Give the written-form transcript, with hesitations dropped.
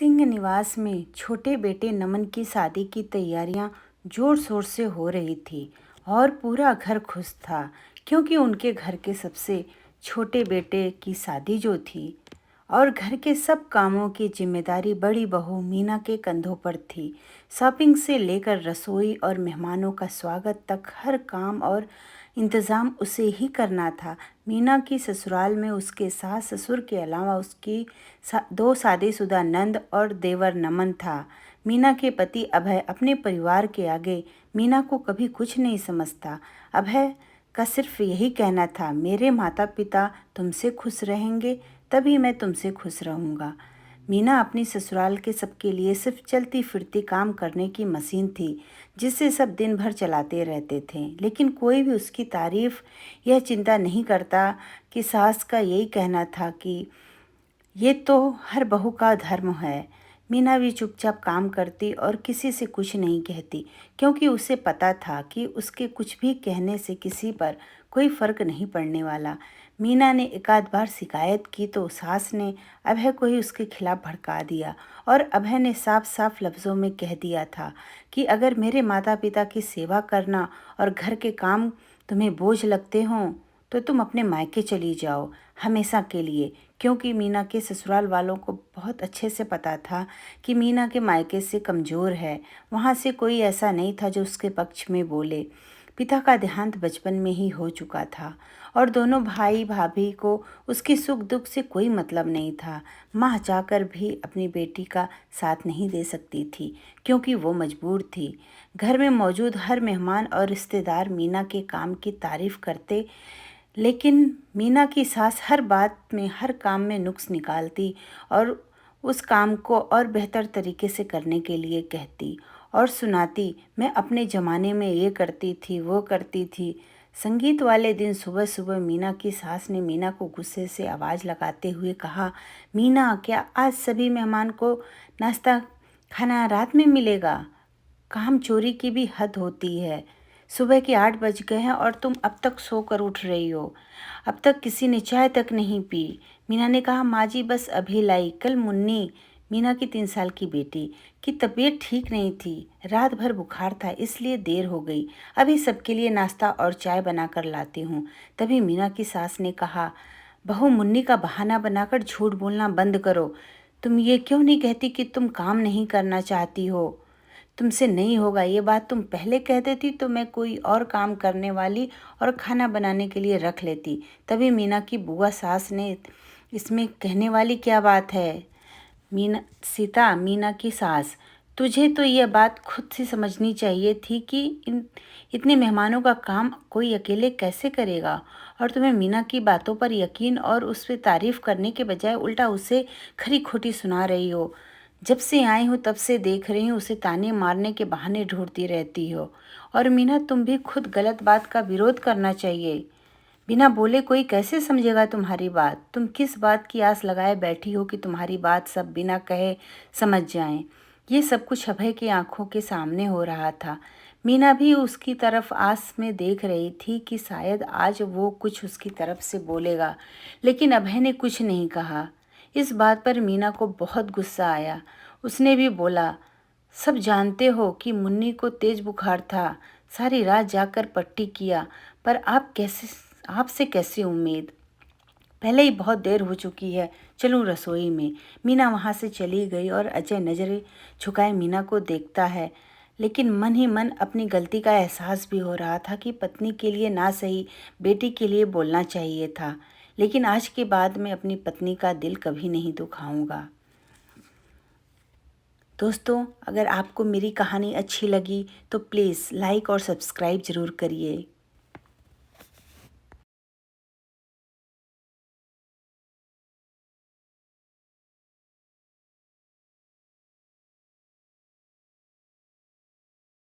सिंह निवास में छोटे बेटे नमन की शादी की तैयारियां जोर शोर से हो रही थी और पूरा घर खुश था क्योंकि उनके घर के सबसे छोटे बेटे की शादी जो थी और घर के सब कामों की जिम्मेदारी बड़ी बहू मीना के कंधों पर थी। शॉपिंग से लेकर रसोई और मेहमानों का स्वागत तक हर काम और इंतज़ाम उसे ही करना था। मीना की ससुराल में उसके सास ससुर के अलावा उसकी दो शादीशुदा नंद और देवर नमन था। मीना के पति अभय अपने परिवार के आगे मीना को कभी कुछ नहीं समझता। अभय का सिर्फ यही कहना था, मेरे माता पिता तुमसे खुश रहेंगे तभी मैं तुमसे खुश रहूँगा। मीना अपनी ससुराल के सबके लिए सिर्फ चलती फिरती काम करने की मशीन थी जिसे सब दिन भर चलाते रहते थे, लेकिन कोई भी उसकी तारीफ यह चिंता नहीं करता कि सास का यही कहना था कि ये तो हर बहू का धर्म है। मीना भी चुपचाप काम करती और किसी से कुछ नहीं कहती क्योंकि उसे पता था कि उसके कुछ भी कहने से किसी पर कोई फर्क नहीं पड़ने वाला। मीना ने एकाध बार शिकायत की तो सास ने अभय को ही उसके खिलाफ भड़का दिया और अभय ने साफ साफ लफ्ज़ों में कह दिया था कि अगर मेरे माता पिता की सेवा करना और घर के काम तुम्हें बोझ लगते हों तो तुम अपने मायके चली जाओ हमेशा के लिए, क्योंकि मीना के ससुराल वालों को बहुत अच्छे से पता था कि मीना के मायके से कमज़ोर है। वहाँ से कोई ऐसा नहीं था जो उसके पक्ष में बोले। पिता का देहांत बचपन में ही हो चुका था और दोनों भाई भाभी को उसके सुख दुख से कोई मतलब नहीं था। माँ चाहकर भी अपनी बेटी का साथ नहीं दे सकती थी क्योंकि वो मजबूर थी। घर में मौजूद हर मेहमान और रिश्तेदार मीना के काम की तारीफ करते, लेकिन मीना की सास हर बात में हर काम में नुक्स निकालती और उस काम को और बेहतर तरीके से करने के लिए कहती और सुनाती, मैं अपने ज़माने में ये करती थी वो करती थी। संगीत वाले दिन सुबह सुबह मीना की सास ने मीना को गुस्से से आवाज़ लगाते हुए कहा, मीना क्या आज सभी मेहमान को नाश्ता खाना रात में मिलेगा? काम चोरी की भी हद होती है। सुबह के 8 बज गए हैं और तुम अब तक सोकर उठ रही हो। अब तक किसी ने चाय तक नहीं पी। मीना ने कहा, माँ जी बस अभी लाई। कल मुन्नी, मीना की 3 साल की बेटी, की तबीयत ठीक नहीं थी। रात भर बुखार था इसलिए देर हो गई। अभी सबके लिए नाश्ता और चाय बनाकर लाती हूँ। तभी मीना की सास ने कहा, बहू मुन्नी का बहाना बनाकर झूठ बोलना बंद करो। तुम ये क्यों नहीं कहती कि तुम काम नहीं करना चाहती हो? तुमसे नहीं होगा। ये बात तुम पहले कह देती तो मैं कोई और काम करने वाली और खाना बनाने के लिए रख लेती। तभी मीना की बुआ सास ने, इसमें कहने वाली क्या बात है? मीना की सास, तुझे तो यह बात खुद से समझनी चाहिए थी कि इतने मेहमानों का काम कोई अकेले कैसे करेगा। और तुम्हें मीना की बातों पर यकीन और उस पर तारीफ करने के बजाय उल्टा उसे खरी खोटी सुना रही हो। जब से आई हूँ तब से देख रही हूँ उसे ताने मारने के बहाने ढूंढती रहती हो। और मीना तुम भी खुद गलत बात का विरोध करना चाहिए। बिना बोले कोई कैसे समझेगा तुम्हारी बात? तुम किस बात की आस लगाए बैठी हो कि तुम्हारी बात सब बिना कहे समझ जाएं? ये सब कुछ अभय की आंखों के सामने हो रहा था। मीना भी उसकी तरफ आस में देख रही थी कि शायद आज वो कुछ उसकी तरफ से बोलेगा, लेकिन अभय ने कुछ नहीं कहा। इस बात पर मीना को बहुत गुस्सा आया। उसने भी बोला, सब जानते हो कि मुन्नी को तेज बुखार था, सारी रात जाकर पट्टी किया, पर आपसे कैसे उम्मीद? पहले ही बहुत देर हो चुकी है, चलूं रसोई में। मीना वहाँ से चली गई और अजय नज़रें झुकाए मीना को देखता है, लेकिन मन ही मन अपनी गलती का एहसास भी हो रहा था कि पत्नी के लिए ना सही बेटी के लिए बोलना चाहिए था। लेकिन आज के बाद मैं अपनी पत्नी का दिल कभी नहीं दुखाऊंगा। दोस्तों, अगर आपको मेरी कहानी अच्छी लगी तो प्लीज़ लाइक और सब्सक्राइब ज़रूर करिए।